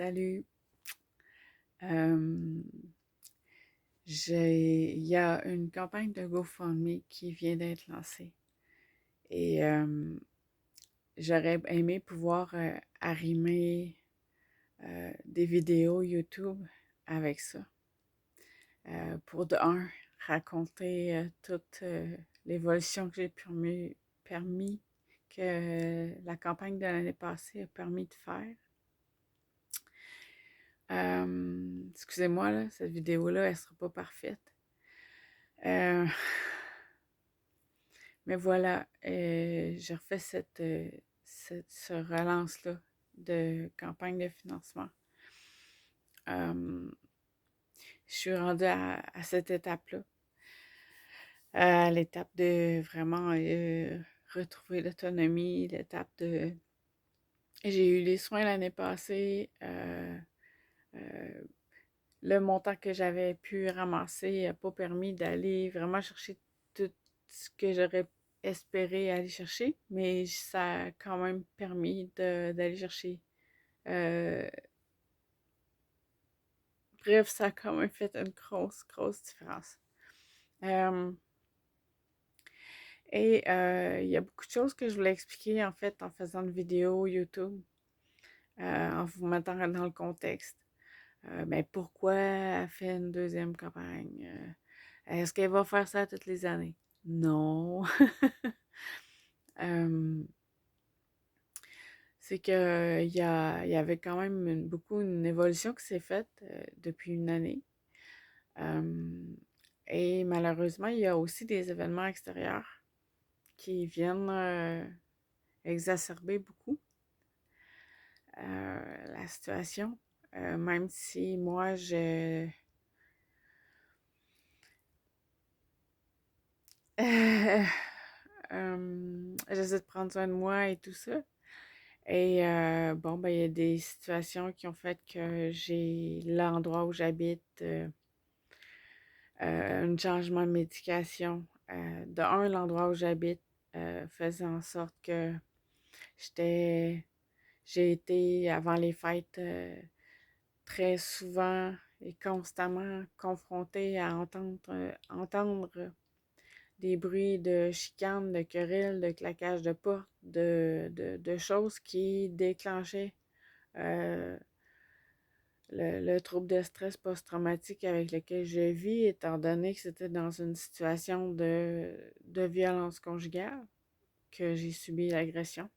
Salut. Euh, il y a une campagne de GoFundMe qui vient d'être lancée et j'aurais aimé pouvoir arrimer des vidéos YouTube avec ça pour de un, raconter toute l'évolution que j'ai permis que la campagne de l'année passée a permis de faire. Excusez-moi, là, cette vidéo-là, elle sera pas parfaite. Euh, mais voilà, j'ai refait ce relance-là de campagne de financement. Euh, je suis rendue à cette étape-là, à l'étape de vraiment retrouver l'autonomie, l'étape de... J'ai eu les soins l'année passée. Euh, le montant que j'avais pu ramasser n'a pas permis d'aller vraiment chercher tout ce que j'aurais espéré aller chercher, mais ça a quand même permis d'aller chercher. euh, Bref, ça a quand même fait une grosse, grosse différence. Euh, il y a beaucoup de choses que je voulais expliquer en fait en faisant une vidéo YouTube, en vous mettant dans le contexte. Ben, pourquoi elle fait une deuxième campagne? Est-ce qu'elle va faire ça toutes les années? Non. Euh, c'est que il y avait quand même beaucoup une évolution qui s'est faite depuis une année. Euh, et malheureusement, il y a aussi des événements extérieurs qui viennent exacerber beaucoup la situation. Même si moi, j'essaie de prendre soin de moi et tout ça. Et bon, ben, il y a des situations qui ont fait que j'ai l'endroit où j'habite, un changement de médication. De un, l'endroit où j'habite faisait en sorte que j'étais, j'ai été avant les fêtes très souvent et constamment confrontée à entendre des bruits de chicanes, de querelles, de claquage de portes, de choses qui déclenchaient euh, le trouble de stress post-traumatique avec lequel je vis, étant donné que c'était dans une situation de violence conjugale que j'ai subi l'agression.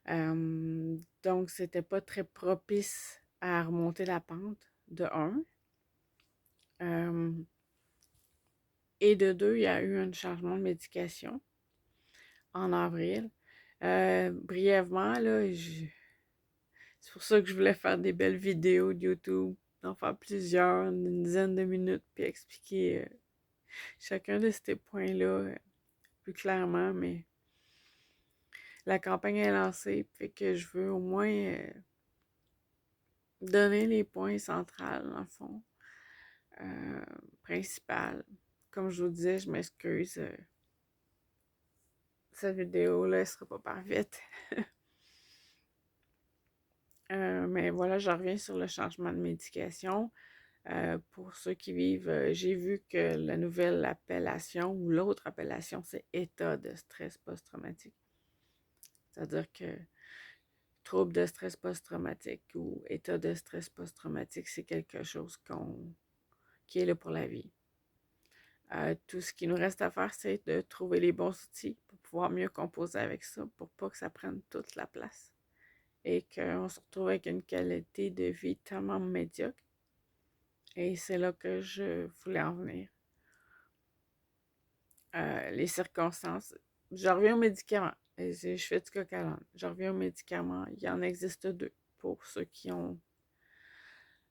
Donc, c'était pas très propice à remonter la pente, de un. Euh, et de deux, il y a eu un changement de médication en avril. Brièvement, là, c'est pour ça que je voulais faire des belles vidéos de YouTube, d'en faire plusieurs, une dizaine de minutes, puis expliquer chacun de ces points-là plus clairement, mais la campagne est lancée, fait que je veux au moins donner les points centrales, dans le fond, euh, principal. Comme je vous disais, je m'excuse, cette vidéo-là, elle sera pas parfaite. Mais voilà, je reviens sur le changement de médication. Pour ceux qui vivent, j'ai vu que la nouvelle appellation ou l'autre appellation, c'est état de stress post-traumatique. C'est-à-dire que trouble de stress post-traumatique ou état de stress post-traumatique, c'est quelque chose qui est là pour la vie. Tout ce qui nous reste à faire, c'est de trouver les bons outils pour pouvoir mieux composer avec ça, pour pas que ça prenne toute la place et qu'on se retrouve avec une qualité de vie tellement médiocre. Et c'est là que je voulais en venir. Les circonstances. Je reviens aux médicaments. Je fais du coq à l'âne. Je reviens aux médicaments. Il y en existe deux pour ceux qui ont.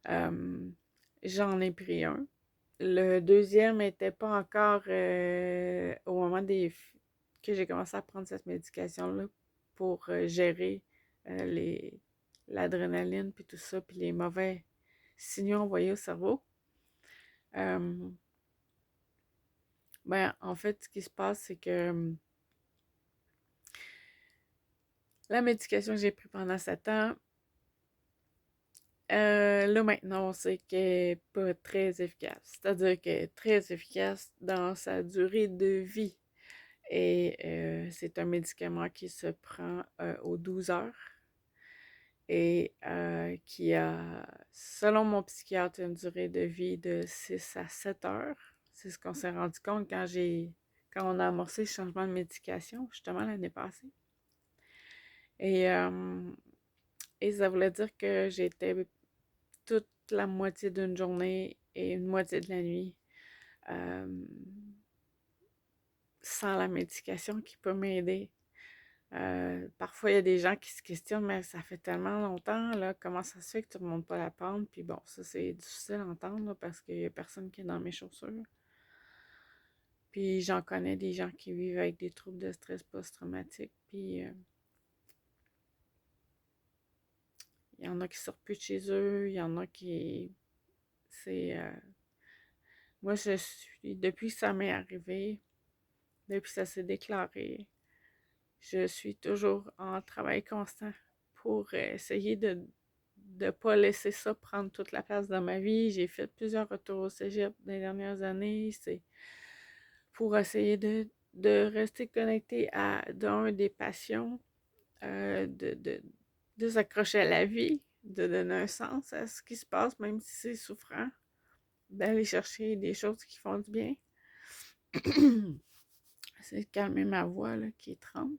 Euh, J'en ai pris un. Le deuxième n'était pas encore au moment que j'ai commencé à prendre cette médication-là pour gérer l'adrénaline puis tout ça, puis les mauvais signaux envoyés au cerveau. Euh, ben, en fait, ce qui se passe, c'est que la médication que j'ai prise pendant 7 ans, Là, maintenant, on sait qu'elle n'est pas très efficace. C'est-à-dire qu'elle est très efficace dans sa durée de vie. Et c'est un médicament qui se prend aux 12 heures et qui a, selon mon psychiatre, une durée de vie de 6 à 7 heures. C'est ce qu'on s'est rendu compte quand on a amorcé le changement de médication, justement l'année passée. Et, euh, et ça voulait dire que j'étais toute la moitié d'une journée et une moitié de la nuit euh, sans la médication qui peut m'aider. Parfois, il y a des gens qui se questionnent, mais ça fait tellement longtemps, là, comment ça se fait que tu ne remontes pas la pente? Puis bon, ça, c'est difficile à entendre là, parce qu'il n'y a personne qui est dans mes chaussures. Puis j'en connais des gens qui vivent avec des troubles de stress post-traumatique. Puis il y en a qui sortent plus de chez eux, il y en a qui. C'est. Moi, je suis. Depuis que ça m'est arrivé, depuis que ça s'est déclaré, je suis toujours en travail constant pour essayer de ne pas laisser ça prendre toute la place dans ma vie. J'ai fait plusieurs retours au cégep dans les dernières années. C'est pour essayer de rester connecté à, d'un, des passions, euh, de, de, de s'accrocher à la vie, de donner un sens à ce qui se passe, même si c'est souffrant, d'aller chercher des choses qui font du bien. C'est de calmer ma voix là, qui tremble.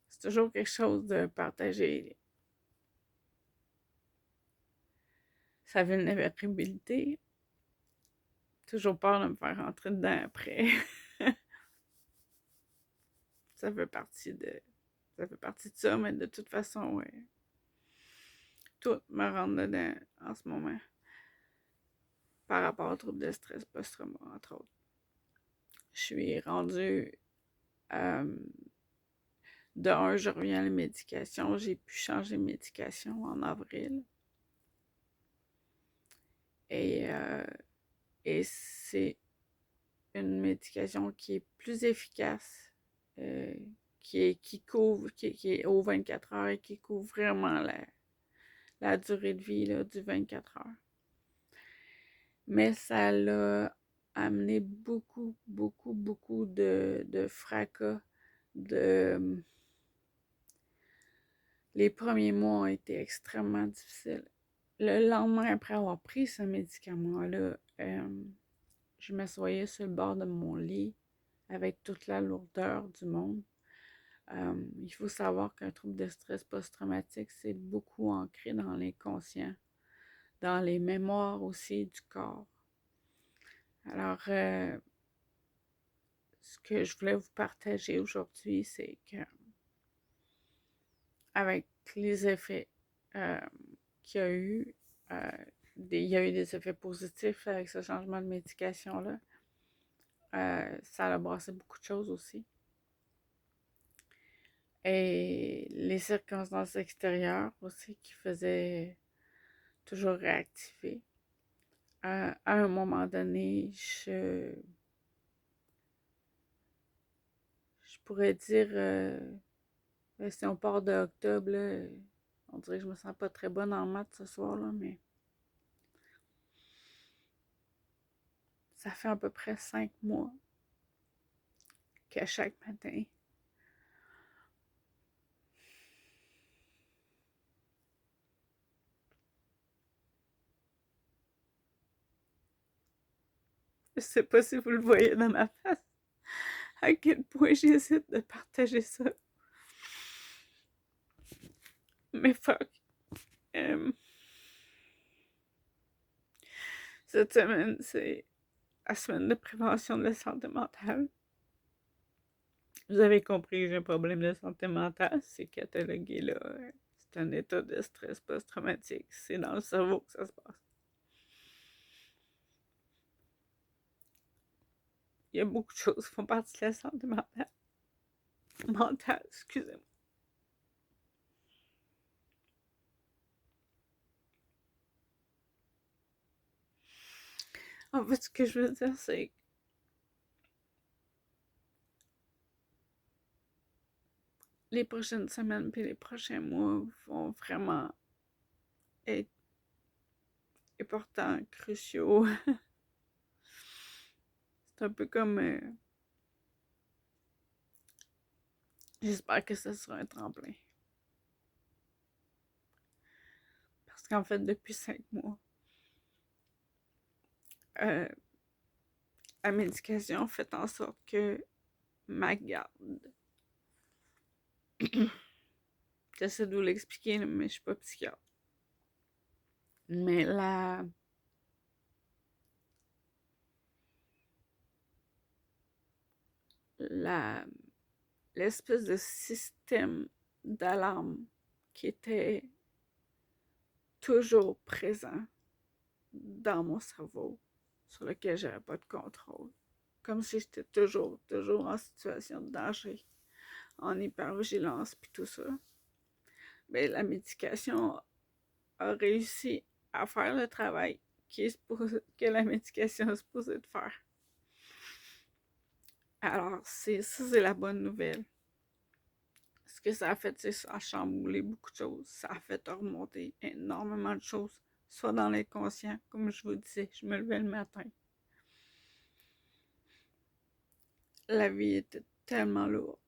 C'est toujours quelque chose de partager sa vulnérabilité. Toujours peur de me faire rentrer dedans après. ça fait partie de ça fait partie de ça, mais de toute façon, ouais, tout me rentre dedans en ce moment par rapport au trouble de stress post-trauma, entre autres. Je suis rendue de un, je reviens à la médication. J'ai pu changer de médication en avril. Et, euh, et c'est une médication qui est plus efficace, euh, qui couvre, qui est aux 24 heures et qui couvre vraiment la durée de vie là, du 24 heures. Mais ça l'a amené beaucoup, beaucoup, beaucoup de fracas. Les premiers mois ont été extrêmement difficiles. Le lendemain, après avoir pris ce médicament-là, je m'assoyais sur le bord de mon lit avec toute la lourdeur du monde. Il faut savoir qu'un trouble de stress post-traumatique, c'est beaucoup ancré dans l'inconscient, dans les mémoires aussi du corps. Alors, ce que je voulais vous partager aujourd'hui, c'est que avec les effets qu'il y a eu, il y a eu des effets positifs avec ce changement de médication-là. Ça a brassé beaucoup de choses aussi. Et les circonstances extérieures aussi qui faisaient toujours réactiver. À un moment donné, je pourrais dire, si on part de octobre, là, on dirait que je me sens pas très bonne en maths ce soir, là, mais ça fait à peu près 5 mois qu'à chaque matin, je sais pas si vous le voyez dans ma face, à quel point j'hésite de partager ça. Mais fuck. Cette semaine, c'est la semaine de prévention de la santé mentale. Vous avez compris, j'ai un problème de santé mentale, c'est catalogué là. C'est un état de stress post-traumatique. C'est dans le cerveau que ça se passe. Il y a beaucoup de choses qui font partie de la santé mentale. Excusez-moi. En fait, ce que je veux dire, c'est que les prochaines semaines puis les prochains mois vont vraiment être importants, cruciaux. C'est un peu comme... j'espère que ce sera un tremplin. Parce qu'en fait, depuis 5 mois, euh, la médication fait en sorte que ma garde... J'essaie de vous l'expliquer, mais je suis pas psychiatre. Mais la, l'espèce de système d'alarme qui était toujours présent dans mon cerveau, sur lequel j'avais pas de contrôle. Comme si j'étais toujours en situation de danger, en hypervigilance, puis tout ça. Mais la médication a réussi à faire le travail que la médication est supposée de faire. Alors, ça, c'est la bonne nouvelle. Ce que ça a fait, c'est que ça a chamboulé beaucoup de choses. Ça a fait remonter énormément de choses, soit dans l'inconscient, comme je vous disais, je me levais le matin. La vie était tellement lourde.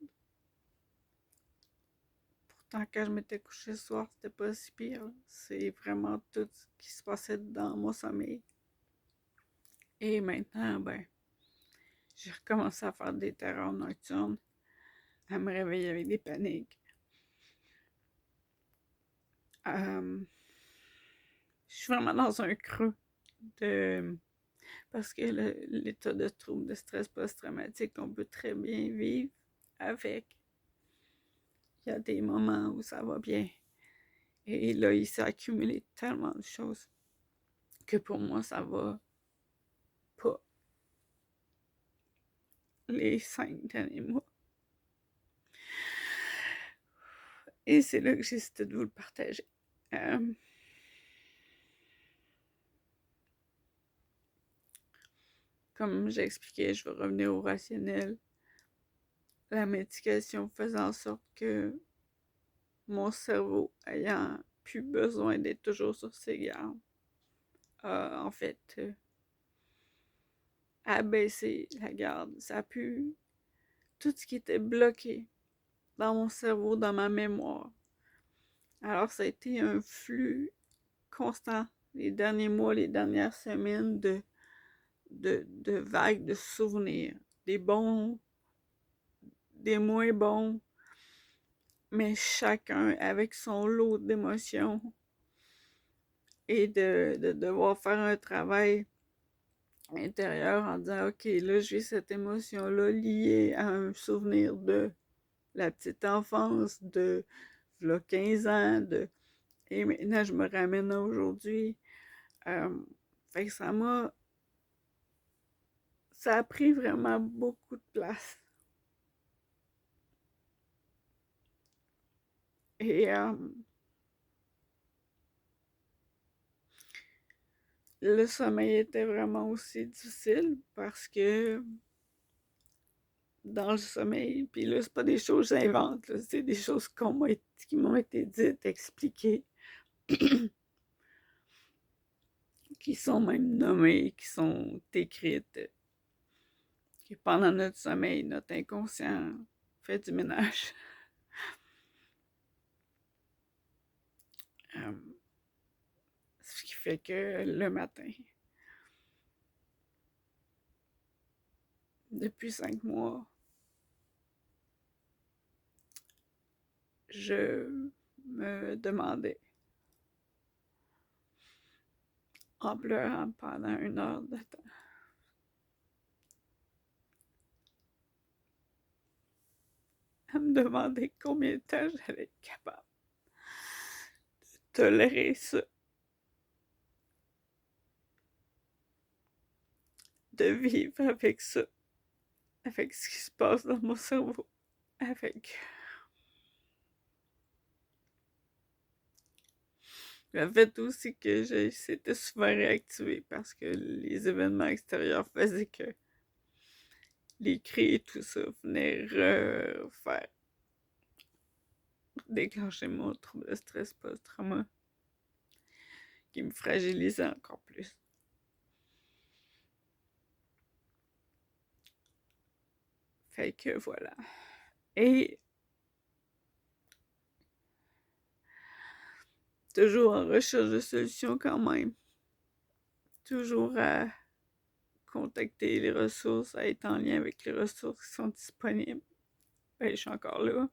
Pourtant, quand je m'étais couchée ce soir, c'était pas si pire. C'est vraiment tout ce qui se passait dans mon sommeil. Et maintenant, j'ai recommencé à faire des terreurs nocturnes, à me réveiller avec des paniques. Je suis vraiment dans un creux parce que l'état de trouble de stress post-traumatique, on peut très bien vivre avec. Il y a des moments où ça va bien. Et là, il s'est accumulé tellement de choses que pour moi, ça va pas les 5 derniers mois. Et c'est là que j'ai décidé de vous le partager. Comme j'expliquais, je vais revenir au rationnel. La médication faisait en sorte que mon cerveau, ayant plus besoin d'être toujours sur ses gardes, a en fait abaissé la garde. Ça a pu... Tout ce qui était bloqué dans mon cerveau, dans ma mémoire. Alors, ça a été un flux constant les derniers mois, les dernières semaines de vagues de souvenirs. Des bons, des moins bons, mais chacun avec son lot d'émotions. Et de devoir faire un travail intérieur en disant, OK, là, j'ai cette émotion-là liée à un souvenir de la petite enfance, de 15 ans, et maintenant, je me ramène à aujourd'hui. Fait que ça a pris vraiment beaucoup de place. Et le sommeil était vraiment aussi difficile parce que dans le sommeil, puis là, c'est pas des choses que j'invente, c'est des choses qui m'ont été dites, expliquées, qui sont même nommées, qui sont écrites. Que pendant notre sommeil, notre inconscient fait du ménage. Ce qui fait que le matin, depuis 5 mois, je me demandais, en pleurant pendant 1 heure de temps, à me demander combien de temps j'allais être capable de tolérer ça, de vivre avec ça, avec ce qui se passe dans mon cerveau, avec le fait aussi que c'était souvent réactivé parce que les événements extérieurs faisaient que les cris et tout ça venaient refaire déclencher mon trouble de stress post-trauma qui me fragilisait encore plus. Fait que voilà. Et toujours en recherche de solutions quand même. Toujours à contacter les ressources, à être en lien avec les ressources qui sont disponibles. Ben, je suis encore là.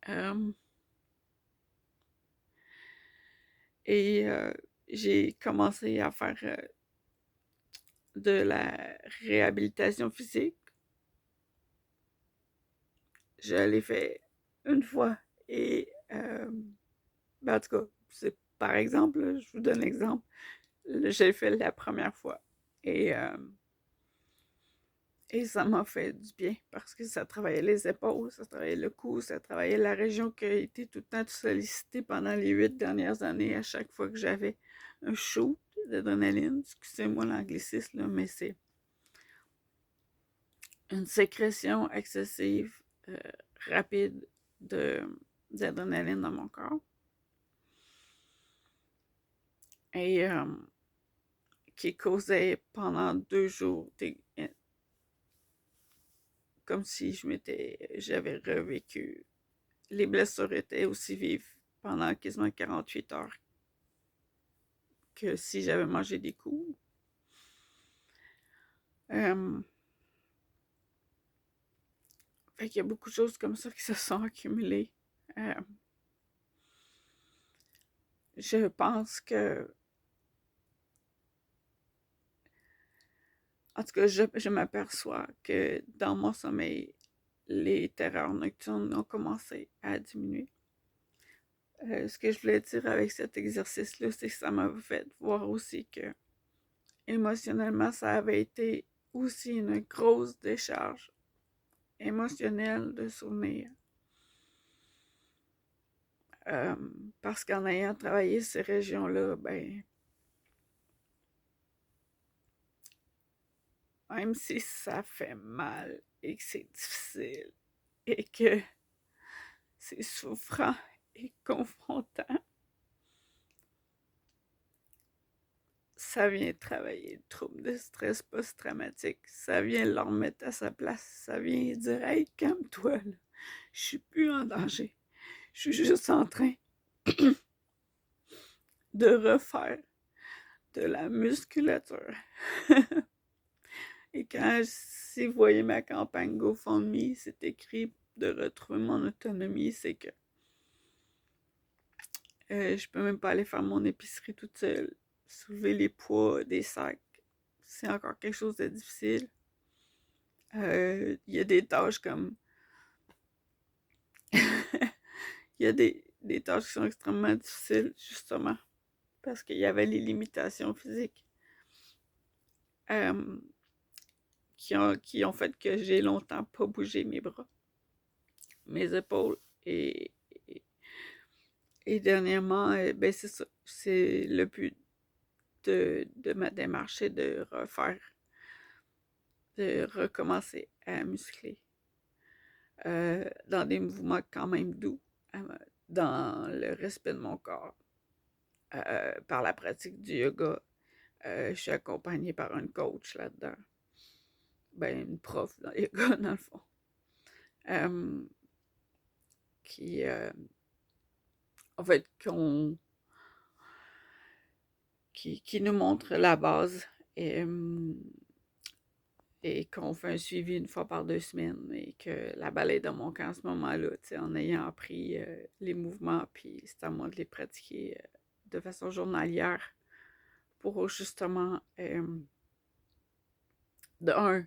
Euh, et j'ai commencé à faire de la réhabilitation physique. Je l'ai fait une fois et, ben, en tout cas, c'est par exemple, là, je vous donne l'exemple, j'ai fait la première fois et, et ça m'a fait du bien parce que ça travaillait les épaules, ça travaillait le cou, ça travaillait la région qui a été tout le temps sollicitée pendant les 8 dernières années à chaque fois que j'avais un shoot d'adrénaline. Excusez-moi l'anglicisme, là, mais c'est une sécrétion excessive, euh, rapide d'adrénaline dans mon corps. Et qui causait pendant 2 jours comme si j'avais revécu. Les blessures étaient aussi vives pendant quasiment 48 heures que si j'avais mangé des coups. Fait qu'il y a beaucoup de choses comme ça qui se sont accumulées. Euh, je pense que, en tout cas, je m'aperçois que dans mon sommeil, les terreurs nocturnes ont commencé à diminuer. Ce que je voulais dire avec cet exercice-là, c'est que ça m'a fait voir aussi que émotionnellement, ça avait été aussi une grosse décharge émotionnelle de souvenirs. Euh, parce qu'en ayant travaillé ces régions-là, ben, même si ça fait mal et que c'est difficile et que c'est souffrant et confrontant, ça vient travailler le trouble de stress post-traumatique. Ça vient le remettre à sa place. Ça vient dire, hey, calme-toi, là. Je suis plus en danger. Je suis juste en train de refaire de la musculature. Et si vous voyez ma campagne GoFundMe, c'est écrit de retrouver mon autonomie, c'est que je peux même pas aller faire mon épicerie toute seule. Soulever les poids des sacs, c'est encore quelque chose de difficile. Il y a des tâches comme... Il y a des tâches qui sont extrêmement difficiles, justement, parce qu'il y avait les limitations physiques euh, qui ont fait que j'ai longtemps pas bougé mes bras, mes épaules. Et dernièrement, ben c'est ça. C'est le but de ma démarche, c'est de recommencer à muscler dans des mouvements quand même doux, dans le respect de mon corps, par la pratique du yoga. Je suis accompagnée par un coach là-dedans. Ben, une prof dans le yoga, dans le fond. Qui, en fait, qui nous montre la base et qu'on fait un suivi une fois par 2 semaines et que la balle est dans mon camp à ce moment-là, en ayant appris les mouvements, puis c'est à moi de les pratiquer de façon journalière pour justement, de un,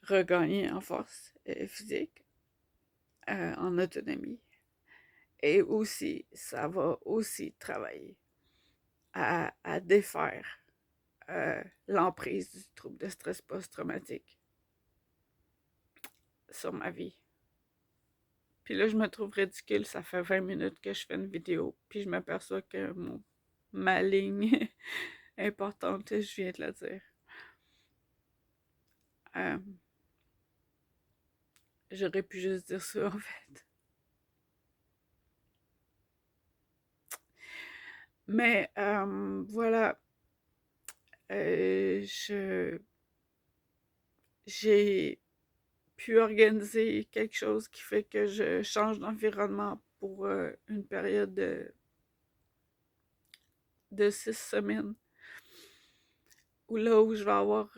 regagner en force physique, en autonomie. Et aussi, ça va aussi travailler à défaire l'emprise du trouble de stress post-traumatique sur ma vie. Puis là, je me trouve ridicule, ça fait 20 minutes que je fais une vidéo, puis je m'aperçois que ma ligne importante, je viens de la dire. J'aurais pu juste dire ça, en fait. Mais voilà, je j'ai pu organiser quelque chose qui fait que je change d'environnement pour une période de 6 semaines, où je vais avoir,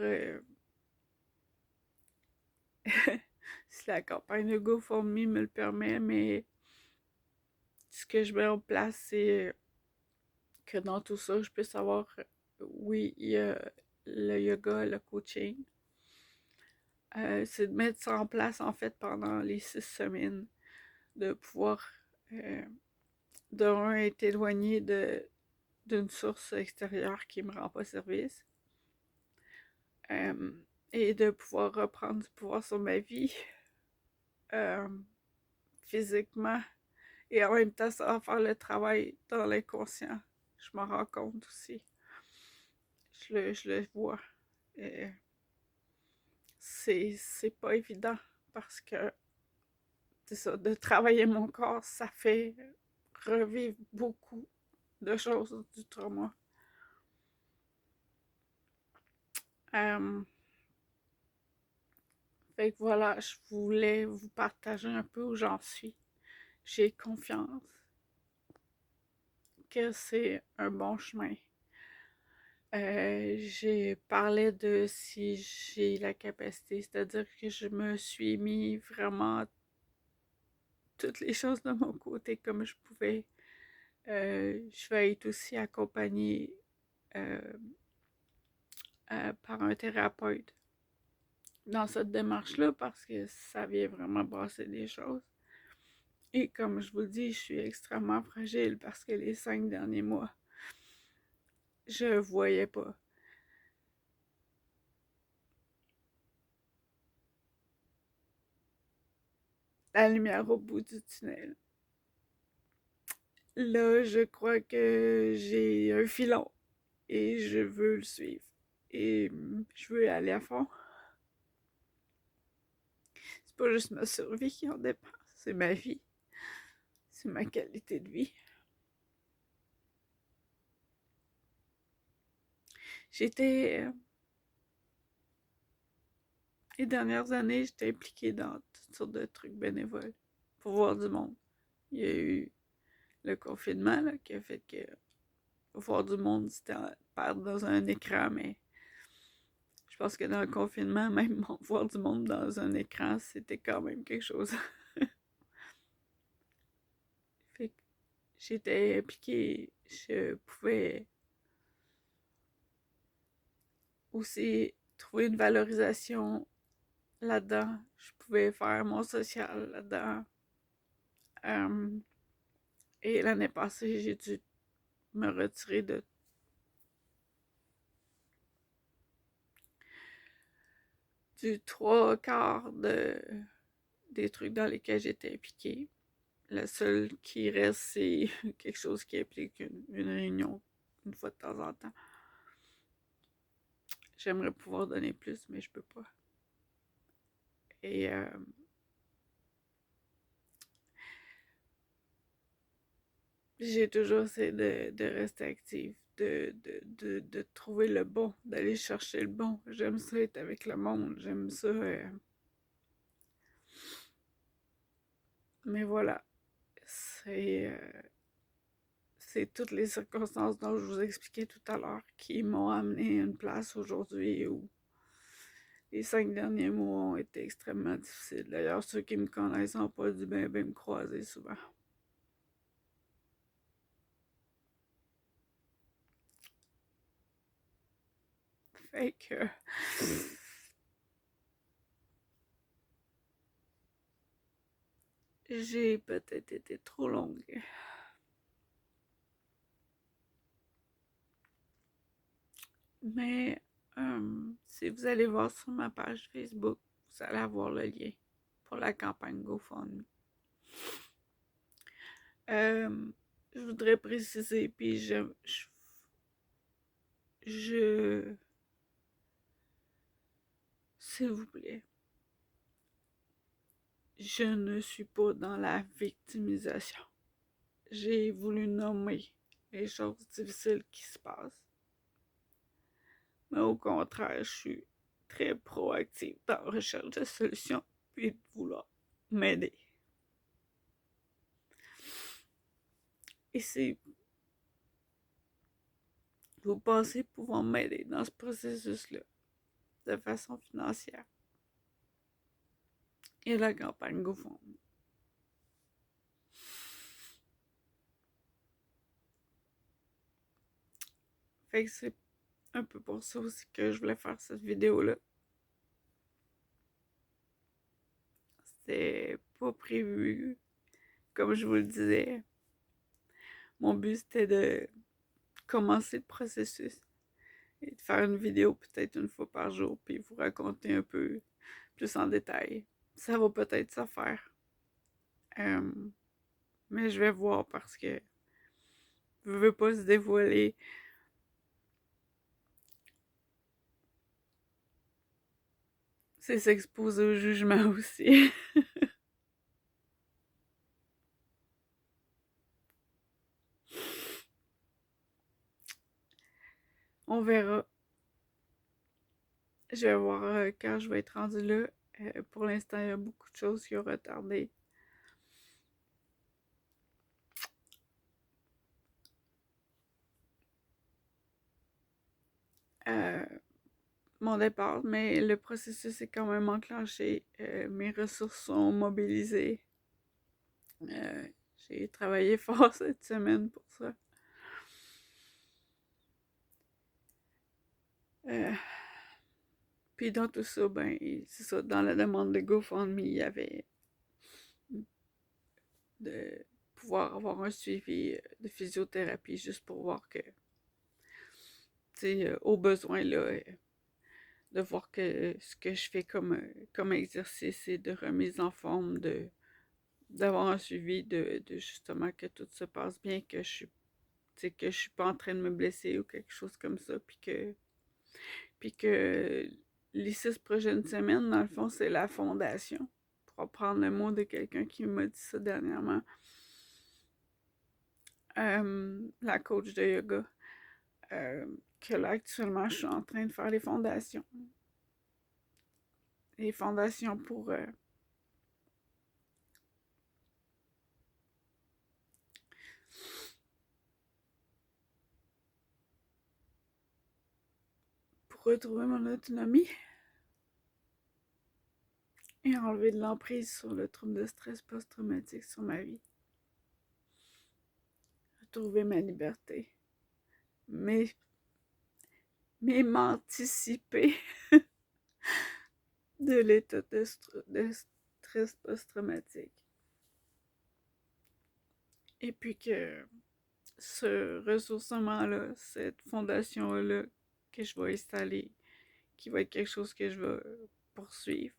si la campagne de GoFundMe me le permet, mais ce que je mets en place, c'est que dans tout ça, je puisse avoir, oui, il y a le yoga, le coaching. C'est de mettre ça en place, en fait, pendant les 6 semaines, de pouvoir, euh, d'un, être éloigné d'une source extérieure qui me rend pas service, euh, et de pouvoir reprendre du pouvoir sur ma vie, euh, physiquement, et en même temps, ça va faire le travail dans l'inconscient. Je m'en rends compte aussi. Je le vois. Et c'est pas évident parce que c'est ça, de travailler mon corps, ça fait revivre beaucoup de choses du trauma. Euh, Fait que voilà, je voulais vous partager un peu où j'en suis. J'ai confiance que c'est un bon chemin. J'ai parlé de si j'ai la capacité, c'est-à-dire que je me suis mis vraiment toutes les choses de mon côté comme je pouvais. Je vais être aussi accompagnée euh, par un thérapeute dans cette démarche-là parce que ça vient vraiment brasser des choses. Et comme je vous le dis, je suis extrêmement fragile parce que les 5 derniers mois, je voyais pas la lumière au bout du tunnel. Là, je crois que j'ai un filon et je veux le suivre. Et je veux aller à fond. C'est pas juste ma survie qui en dépend, c'est ma vie. C'est ma qualité de vie. J'étais. Les dernières années, j'étais impliquée dans toutes sortes de trucs bénévoles pour voir du monde. Il y a eu le confinement là, qui a fait que voir du monde, c'était perdre dans un écran, mais je pense que dans le confinement, même voir du monde dans un écran, c'était quand même quelque chose. Fait que j'étais impliquée, je pouvais aussi trouver une valorisation là-dedans. Je pouvais faire mon social là-dedans. Euh, et l'année passée, j'ai dû me retirer de du trois quarts des trucs dans lesquels j'étais impliquée. Le seul qui reste, c'est quelque chose qui implique une réunion une fois de temps en temps. J'aimerais pouvoir donner plus, mais je peux pas. Et j'ai toujours essayé de rester active, de trouver le bon, d'aller chercher le bon. J'aime ça être avec le monde, j'aime ça. Mais voilà, c'est c'est toutes les circonstances dont je vous expliquais tout à l'heure qui m'ont amené à une place aujourd'hui où les 5 derniers mois ont été extrêmement difficiles. D'ailleurs, ceux qui me connaissent n'ont pas dû bien me croiser souvent. Fait que j'ai peut-être été trop longue. Mais si vous allez voir sur ma page Facebook, vous allez avoir le lien pour la campagne GoFundMe. Euh, je voudrais préciser, puis je s'il vous plaît, je ne suis pas dans la victimisation. J'ai voulu nommer les choses difficiles qui se passent. Mais au contraire, je suis très proactive dans la recherche de solutions puis de vouloir m'aider. Et c'est vous pensez pouvoir m'aider dans ce processus-là de façon financière. Et la campagne GoFundMe. Fait que c'est un peu pour ça aussi que je voulais faire cette vidéo-là. C'était pas prévu, comme je vous le disais. Mon but, c'était de commencer le processus et de faire une vidéo peut-être une fois par jour, puis vous raconter un peu plus en détail. Ça va peut-être se faire. Mais je vais voir parce que je veux pas se dévoiler. C'est s'exposer au jugement aussi. On verra. Je vais voir quand je vais être rendue là. Pour l'instant, il y a beaucoup de choses qui ont retardé. Euh, mon départ, mais le processus est quand même enclenché. Mes ressources sont mobilisées. J'ai travaillé fort cette semaine pour ça. Puis dans tout ça, ben, c'est ça, dans la demande de GoFundMe, il y avait de pouvoir avoir un suivi de physiothérapie juste pour voir que, tu sais, au besoin, là, de voir que ce que je fais comme exercice et de remise en forme, d'avoir un suivi de justement que tout se passe bien, que je suis pas en train de me blesser ou quelque chose comme ça, puis que les 6 prochaines semaines, dans le fond, c'est la fondation. Pour reprendre le mot de quelqu'un qui m'a dit ça dernièrement. La coach de yoga. Que là, actuellement, je suis en train de faire les fondations. Les fondations pour retrouver mon autonomie et enlever de l'emprise sur le trouble de stress post-traumatique sur ma vie. Retrouver ma liberté. Mais m'anticiper de l'état de stress post-traumatique. Et puis que ce ressourcement-là, cette fondation-là que je vais installer, qui va être quelque chose que je vais poursuivre,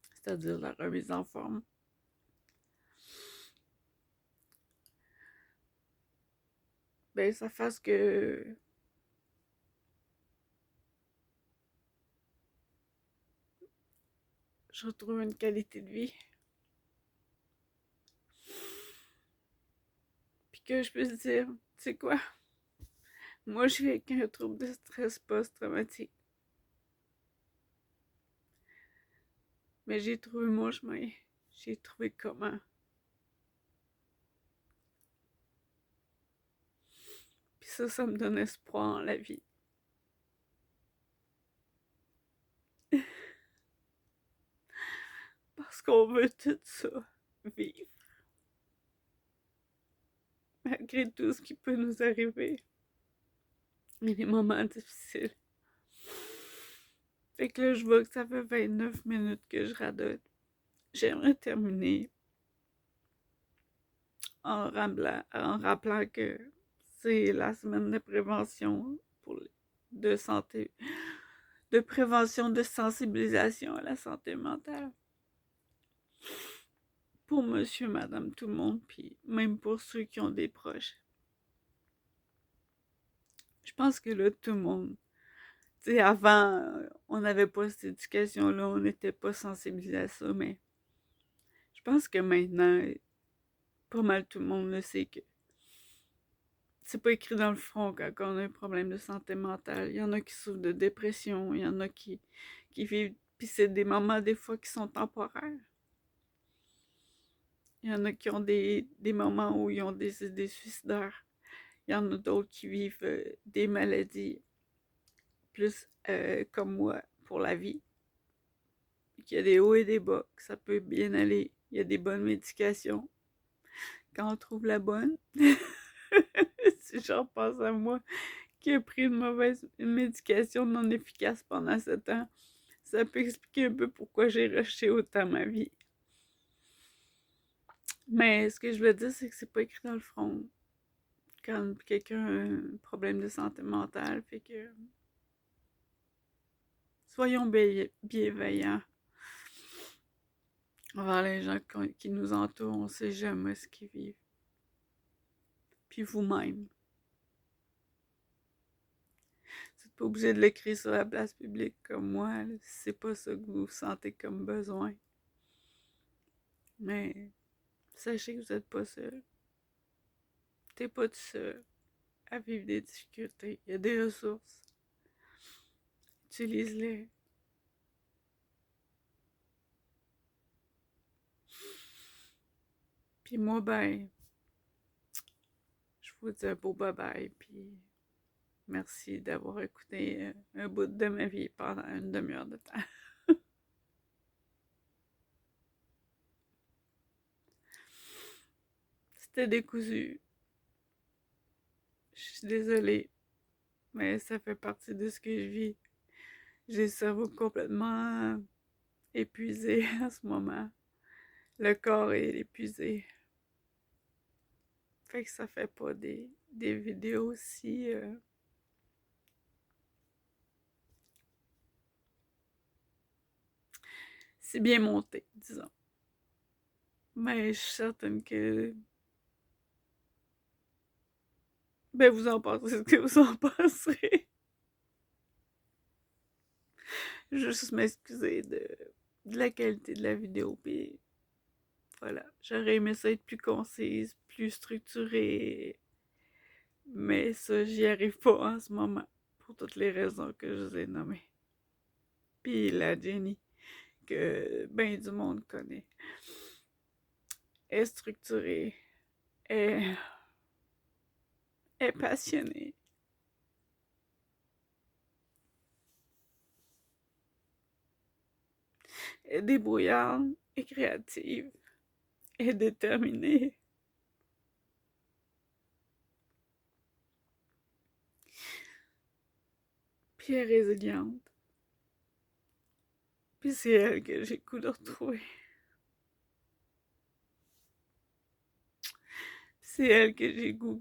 c'est-à-dire la remise en forme. Ben, ça fasse que je retrouve une qualité de vie. Puis que je puisse dire, tu sais quoi, moi je vis avec un trouble de stress post-traumatique. Mais j'ai trouvé mon chemin. J'ai trouvé comment. Puis ça me donne espoir en la vie. Parce qu'on veut tout ça vivre. Malgré tout ce qui peut nous arriver. Et les moments difficiles. Fait que là, je vois que ça fait 29 minutes que je radote. J'aimerais terminer en rappelant que c'est la semaine de prévention de santé, de prévention, de sensibilisation à la santé mentale. Pour monsieur, madame, tout le monde, puis même pour ceux qui ont des proches. Je pense que là, tout le monde, tu sais, avant, on n'avait pas cette éducation-là, on n'était pas sensibilisé à ça, mais pense que maintenant, pas mal tout le monde le sait que c'est pas écrit dans le front quand on a un problème de santé mentale. Il y en a qui souffrent de dépression, il y en a qui vivent, puis c'est des moments des fois qui sont temporaires. Il y en a qui ont des moments où ils ont des idées suicidaires. Il y en a d'autres qui vivent des maladies plus comme moi pour la vie. Il y a des hauts et des bas, que ça peut bien aller. Il y a des bonnes médications quand on trouve la bonne. Si j'en pense à moi qui a pris une médication non efficace pendant 7 ans, ça peut expliquer un peu pourquoi j'ai rushé autant ma vie. Mais ce que je veux dire, c'est que c'est pas écrit dans le front quand quelqu'un a un problème de santé mentale. Fait que soyons bienveillants envers les gens qui nous entourent. On sait jamais ce qu'ils vivent. Puis vous-même. Vous n'êtes pas obligé de l'écrire sur la place publique comme moi, là, si c'est pas ça que vous sentez comme besoin. Mais sachez que vous n'êtes pas seul. T'es pas tout seul à vivre des difficultés. Il y a des ressources. Utilise-les. Puis moi, ben, je vous dis un beau bye-bye, puis merci d'avoir écouté un bout de ma vie pendant une demi-heure de temps. C'était décousu. Je suis désolée, mais ça fait partie de ce que je vis. J'ai le cerveau complètement épuisé en ce moment. Le corps est épuisé. Fait que ça fait pas des vidéos si bien montées, disons. Mais je suis certaine que ben vous en pensez ce que vous en penserez. Juste m'excuser de la qualité de la vidéo, puis voilà. J'aurais aimé ça être plus concise, plus structurée, mais ça, j'y arrive pas en ce moment, pour toutes les raisons que je vous ai nommées. Puis la Jenny, que ben du monde connaît, est structurée, est, est passionnée, est débrouillarde, est créative, est déterminée. Puis elle est résiliente. Puis c'est elle que j'ai le goût de retrouver. C'est elle que j'ai le goût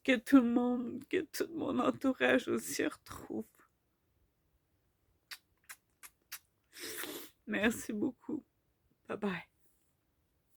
que tout mon entourage aussi retrouve. Merci beaucoup. Bye bye.